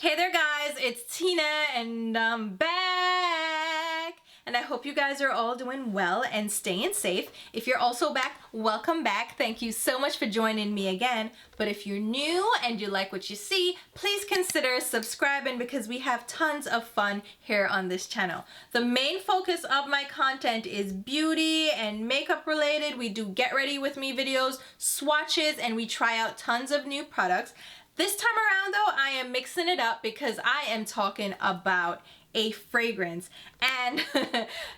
Hey there guys, it's Tina and I'm back! And I hope you guys are all doing well and staying safe. If you're also back, welcome back. Thank you so much for joining me again. But if you're new and you like what you see, please consider subscribing because we have tons of fun here on this channel. The main focus of my content is beauty and makeup related. We do get ready with me videos, swatches, and we try out tons of new products. This time around though, I am mixing it up because I am talking about a fragrance. And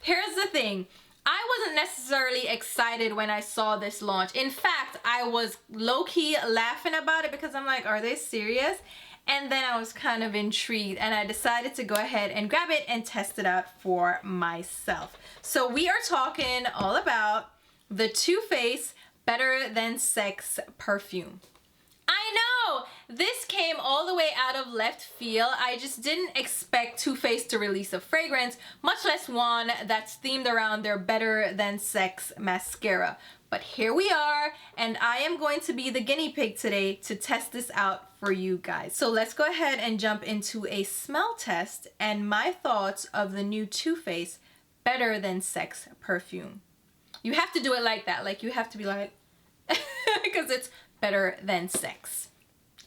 here's the thing. I wasn't necessarily excited when I saw this launch. In fact, I was low-key laughing about it because I'm like, are they serious? And then I was kind of intrigued and I decided to go ahead and grab it and test it out for myself. So we are talking all about the Too Faced Better Than Sex perfume. I know! This came all the way out of left field. I just didn't expect Too Faced to release a fragrance, much less one that's themed around their Better Than Sex mascara. But here we are, and I am going to be the guinea pig today to test this out for you guys. So let's go ahead and jump into a smell test and my thoughts of the new Too Faced Better Than Sex perfume. You have to do it like that, like you have to be like, because it's better than sex.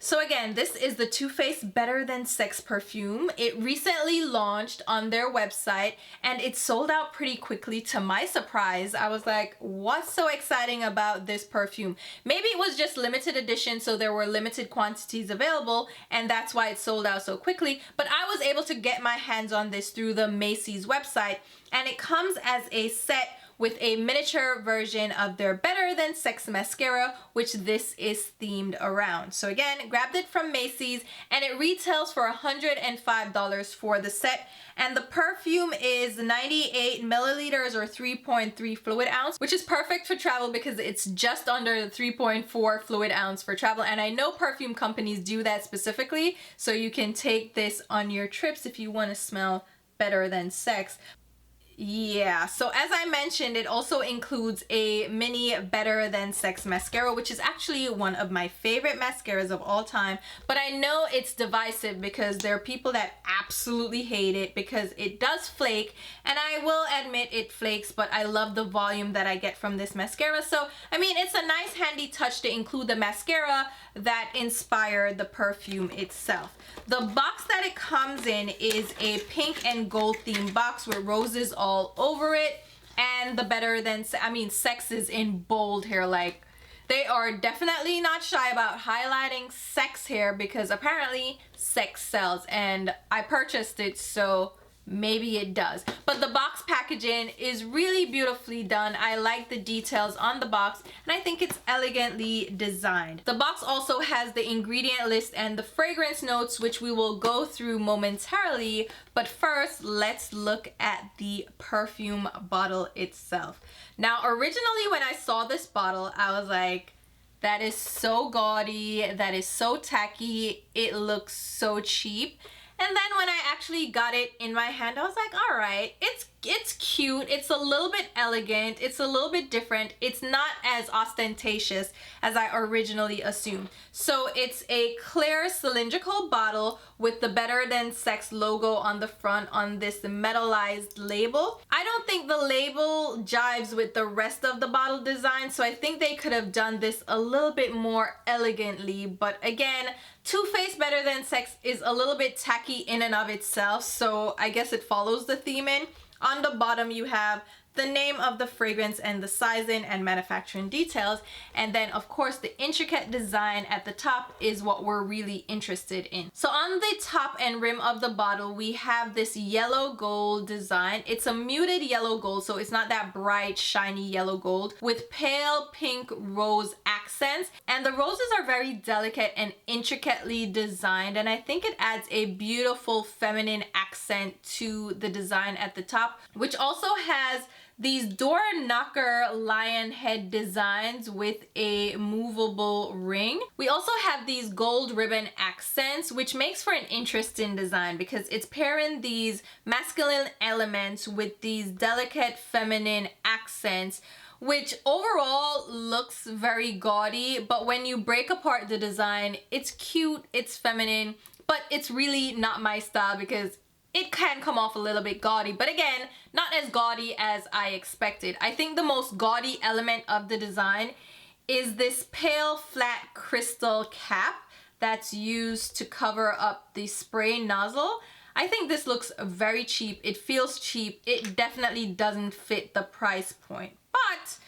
So again, this is the Too Faced Better Than Sex perfume. It recently launched on their website and it sold out pretty quickly to my surprise. I was like, what's so exciting about this perfume? Maybe it was just limited edition, so there were limited quantities available and that's why it sold out so quickly. But I was able to get my hands on this through the Macy's website, and it comes as a set with a miniature version of their Better Than Sex mascara, which this is themed around. So again, grabbed it from Macy's and it retails for $105 for the set. And the perfume is 98 milliliters or 3.3 fluid ounce, which is perfect for travel because it's just under the 3.4 fluid ounce for travel. And I know perfume companies do that specifically, so you can take this on your trips if you want to smell better than sex. Yeah, so as I mentioned, it also includes a mini Better Than Sex mascara, which is actually one of my favorite mascaras of all time. But I know it's divisive because there are people that absolutely hate it because it does flake, and I will admit it flakes, but I love the volume that I get from this mascara. So, I mean, it's a nice handy touch to include the mascara that inspired the perfume itself. The box that it comes in is a pink and gold themed box with roses all over it, and the Better Than, sex is in bold here. Like, they are definitely not shy about highlighting sex here because apparently sex sells, and I purchased it, so maybe it does. But the box packaging is really beautifully done. I like the details on the box and I think it's elegantly designed. The box also has the ingredient list and the fragrance notes, which we will go through momentarily. But first, let's look at the perfume bottle itself. Now, originally when I saw this bottle, I was like, that is so gaudy, that is so tacky, it looks so cheap. And then when I actually got it in my hand, I was like, all right, it's cute, it's a little bit elegant, it's a little bit different, it's not as ostentatious as I originally assumed. So it's a clear cylindrical bottle with the Better Than Sex logo on the front on this metallized label. I don't think the label jives with the rest of the bottle design, so I think they could have done this a little bit more elegantly. But again, Too Faced Better Than Sex is a little bit tacky in and of itself, so I guess it follows the theming. On the bottom you have the name of the fragrance and the sizing and manufacturing details, and then of course the intricate design at the top is what we're really interested in. So on the top and rim of the bottle we have this yellow gold design. It's a muted yellow gold, so it's not that bright shiny yellow gold, with pale pink rose accents, and the roses are very delicate and intricately designed, and I think it adds a beautiful feminine accent to the design at the top, which also has these door knocker lion head designs with a movable ring. We also have these gold ribbon accents, which makes for an interesting design because it's pairing these masculine elements with these delicate feminine accents, which overall looks very gaudy, but when you break apart the design, it's cute, it's feminine, but it's really not my style because it can come off a little bit gaudy, but again, not as gaudy as I expected. I think the most gaudy element of the design is this pale flat crystal cap that's used to cover up the spray nozzle. I think this looks very cheap. It feels cheap. It definitely doesn't fit the price point, but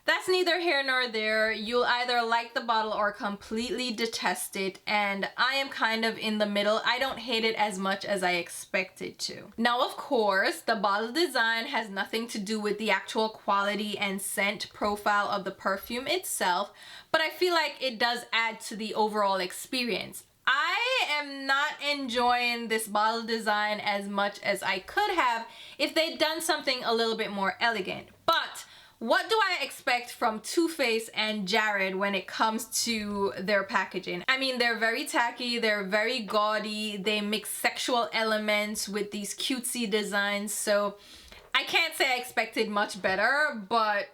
that's neither here nor there. You'll either like the bottle or completely detest it, and I am kind of in the middle. I don't hate it as much as I expected to. Now, of course, the bottle design has nothing to do with the actual quality and scent profile of the perfume itself, but I feel like it does add to the overall experience. I am not enjoying this bottle design as much as I could have if they'd done something a little bit more elegant, but what do I expect from Too Faced and Jared when it comes to their packaging? I mean, they're very tacky, they're very gaudy, they mix sexual elements with these cutesy designs, so I can't say I expected much better, but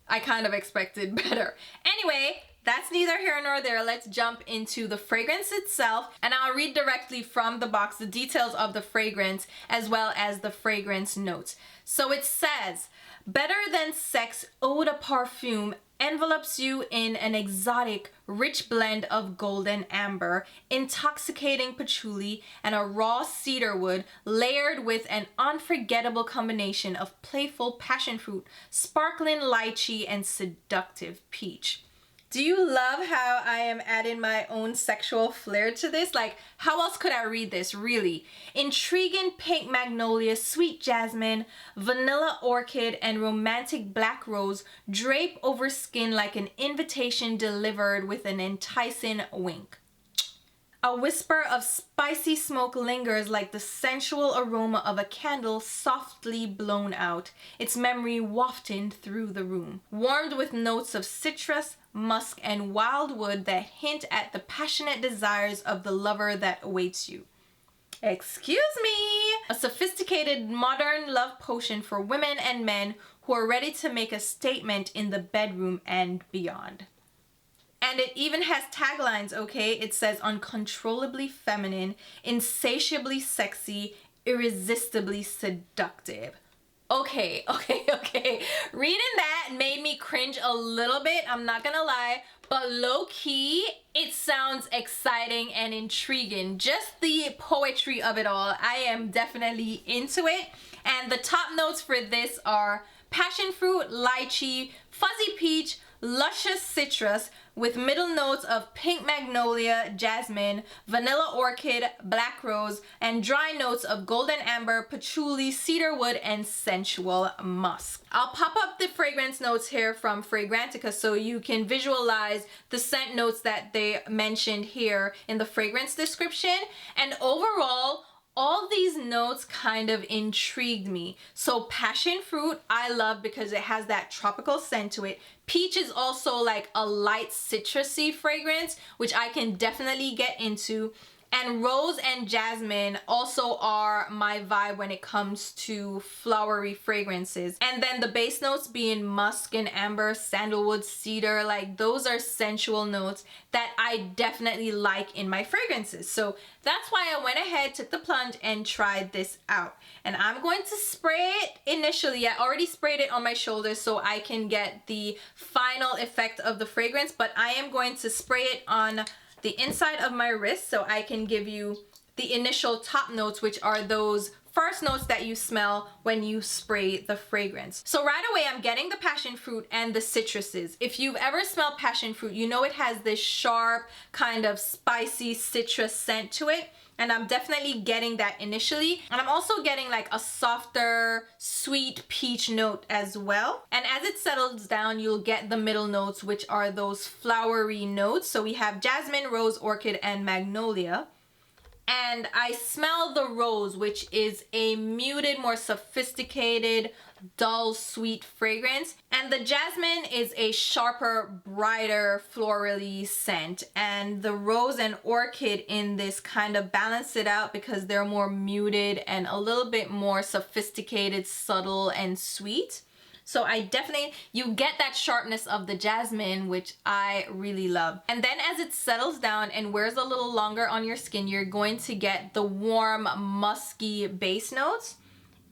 I kind of expected better. Anyway, that's neither here nor there. Let's jump into the fragrance itself, and I'll read directly from the box the details of the fragrance as well as the fragrance notes. So it says, better than sex, Eau de Parfum envelops you in an exotic, rich blend of golden amber, intoxicating patchouli, and a raw cedarwood, layered with an unforgettable combination of playful passionfruit, sparkling lychee, and seductive peach. Do you love how I am adding my own sexual flair to this? Like, how else could I read this, really? Intriguing pink magnolia, sweet jasmine, vanilla orchid, and romantic black rose drape over skin like an invitation delivered with an enticing wink. A whisper of spicy smoke lingers like the sensual aroma of a candle softly blown out, its memory wafting through the room. Warmed with notes of citrus, musk, and wildwood that hint at the passionate desires of the lover that awaits you. Excuse me! A sophisticated modern love potion for women and men who are ready to make a statement in the bedroom and beyond. And it even has taglines, okay? It says uncontrollably feminine, insatiably sexy, irresistibly seductive. Okay. Reading that made me cringe a little bit, I'm not gonna lie, but low-key, it sounds exciting and intriguing. Just the poetry of it all, I am definitely into it. And the top notes for this are passionfruit, lychee, fuzzy peach, luscious citrus, with middle notes of pink magnolia, jasmine, vanilla orchid, black rose, and dry notes of golden amber, patchouli, cedarwood, and sensual musk. I'll pop up the fragrance notes here from Fragrantica so you can visualize the scent notes that they mentioned here in the fragrance description. And overall, all these notes kind of intrigued me. So passion fruit, I love because it has that tropical scent to it. Peach is also like a light citrusy fragrance, which I can definitely get into. And rose and jasmine also are my vibe when it comes to flowery fragrances. And then the base notes being musk and amber, sandalwood, cedar, like those are sensual notes that I definitely like in my fragrances. So that's why I went ahead, took the plunge, and tried this out. And I'm going to spray it initially. I already sprayed it on my shoulders so I can get the final effect of the fragrance, but I am going to spray it on the inside of my wrist so I can give you the initial top notes, which are those first notes that you smell when you spray the fragrance. So right away I'm getting the passion fruit and the citruses. If you've ever smelled passion fruit, you know it has this sharp kind of spicy citrus scent to it, and I'm definitely getting that initially. And I'm also getting like a softer sweet peach note as well. And as it settles down, you'll get the middle notes, which are those flowery notes. So we have jasmine, rose, orchid, and magnolia. And I smell the rose, which is a muted, more sophisticated, dull, sweet fragrance. And the jasmine is a sharper, brighter, florally scent. And the rose and orchid in this kind of balance it out because they're more muted and a little bit more sophisticated, subtle, and sweet. So I definitely, you get that sharpness of the jasmine, which I really love. And then as it settles down and wears a little longer on your skin, you're going to get the warm, musky base notes.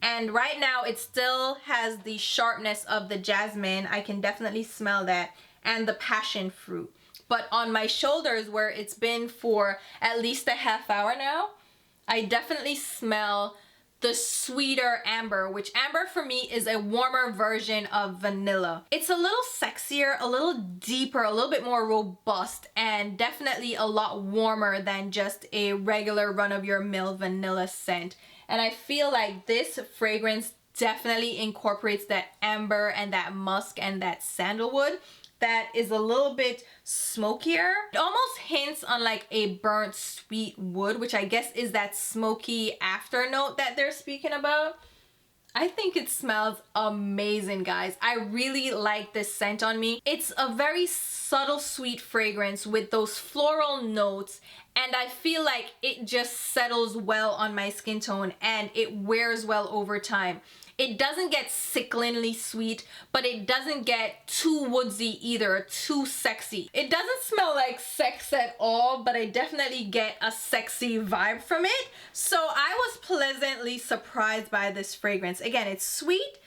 And right now it still has the sharpness of the jasmine. I can definitely smell that. And the passion fruit. But on my shoulders, where it's been for at least a half hour now, I definitely smell the sweeter amber, which amber for me is a warmer version of vanilla. It's a little sexier, a little deeper, a little bit more robust, and definitely a lot warmer than just a regular run-of-your-mill vanilla scent. And I feel like this fragrance definitely incorporates that amber and that musk and that sandalwood that is a little bit smokier. It almost hints on like a burnt sweet wood, which I guess is that smoky after note that they're speaking about. I think it smells amazing, guys. I really like this scent on me. It's a very subtle sweet fragrance with those floral notes, and I feel like it just settles well on my skin tone and it wears well over time. It doesn't get sickeningly sweet, but it doesn't get too woodsy either, too sexy. It doesn't smell like sex at all, but I definitely get a sexy vibe from it. So I was pleasantly surprised by this fragrance. Again, it's sweet,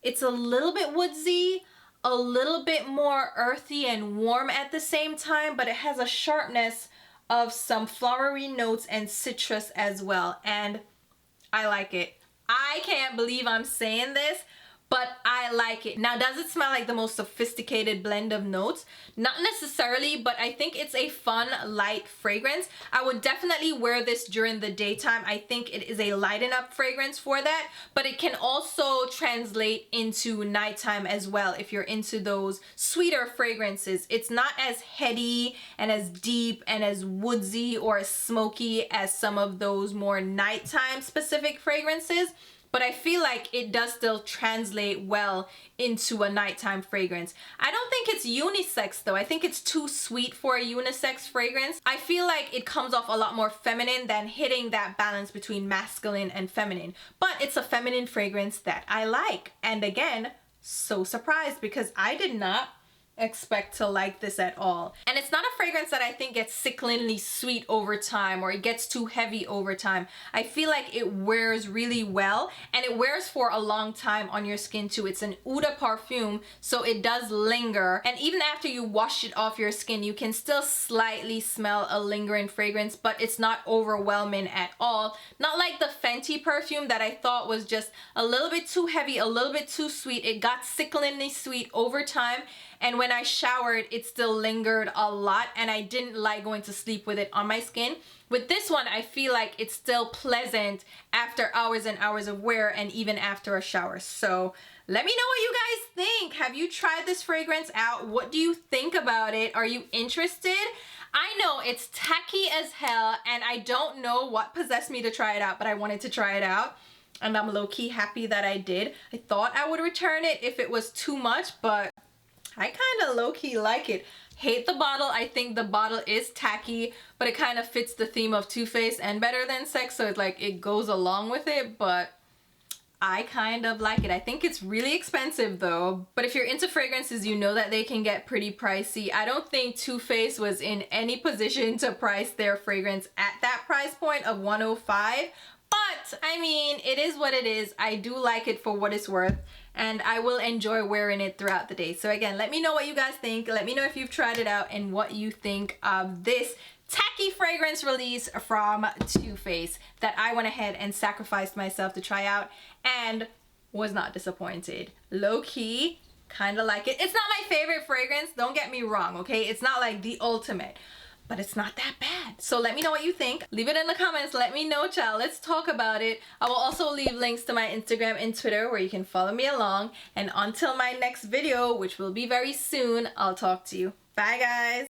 it's a little bit woodsy, a little bit more earthy and warm at the same time, but it has a sharpness of some flowery notes and citrus as well, and I like it. I can't believe I'm saying this, but I like it. Now, does it smell like the most sophisticated blend of notes? Not necessarily, but I think it's a fun, light fragrance. I would definitely wear this during the daytime. I think it is a lighten up fragrance for that, but it can also translate into nighttime as well if you're into those sweeter fragrances. It's not as heady and as deep and as woodsy or as smoky as some of those more nighttime specific fragrances. But I feel like it does still translate well into a nighttime fragrance. I don't think it's unisex though. I think it's too sweet for a unisex fragrance. I feel like it comes off a lot more feminine than hitting that balance between masculine and feminine. But it's a feminine fragrance that I like. And again, so surprised because I did not expect to like this at all. And it's not a fragrance that I think gets sickeningly sweet over time or it gets too heavy over time. I feel like it wears really well and it wears for a long time on your skin too. It's an Eau de Parfum, so it does linger, and even after you wash it off your skin you can still slightly smell a lingering fragrance, but it's not overwhelming at all. Not like the Fenty perfume that I thought was just a little bit too heavy, a little bit too sweet. It got sickeningly sweet over time, and when I showered, it still lingered a lot, and I didn't like going to sleep with it on my skin. With this one, I feel like it's still pleasant after hours and hours of wear and even after a shower. So let me know what you guys think. Have you tried this fragrance out? What do you think about it? Are you interested? I know it's tacky as hell, and I don't know what possessed me to try it out, but I wanted to try it out. And I'm low-key happy that I did. I thought I would return it if it was too much, but I kind of low-key like it. Hate the bottle. I think the bottle is tacky, but it kind of fits the theme of Too Faced and Better Than Sex, so it's like it goes along with it, but I kind of like it. I think it's really expensive though, but if you're into fragrances, you know that they can get pretty pricey. I don't think Too Faced was in any position to price their fragrance at that price point of $105, but I mean, it is what it is. I do like it for what it's worth, and I will enjoy wearing it throughout the day. So again, let me know what you guys think. Let me know if you've tried it out and what you think of this tacky fragrance release from Too Faced that I went ahead and sacrificed myself to try out and was not disappointed. Low-key, kind of like it. It's not my favorite fragrance, don't get me wrong, okay? It's not like the ultimate, but it's not that bad. So let me know what you think. Leave it in the comments. Let me know, child. Let's talk about it. I will also leave links to my Instagram and Twitter where you can follow me along. And until my next video, which will be very soon, I'll talk to you. Bye, guys.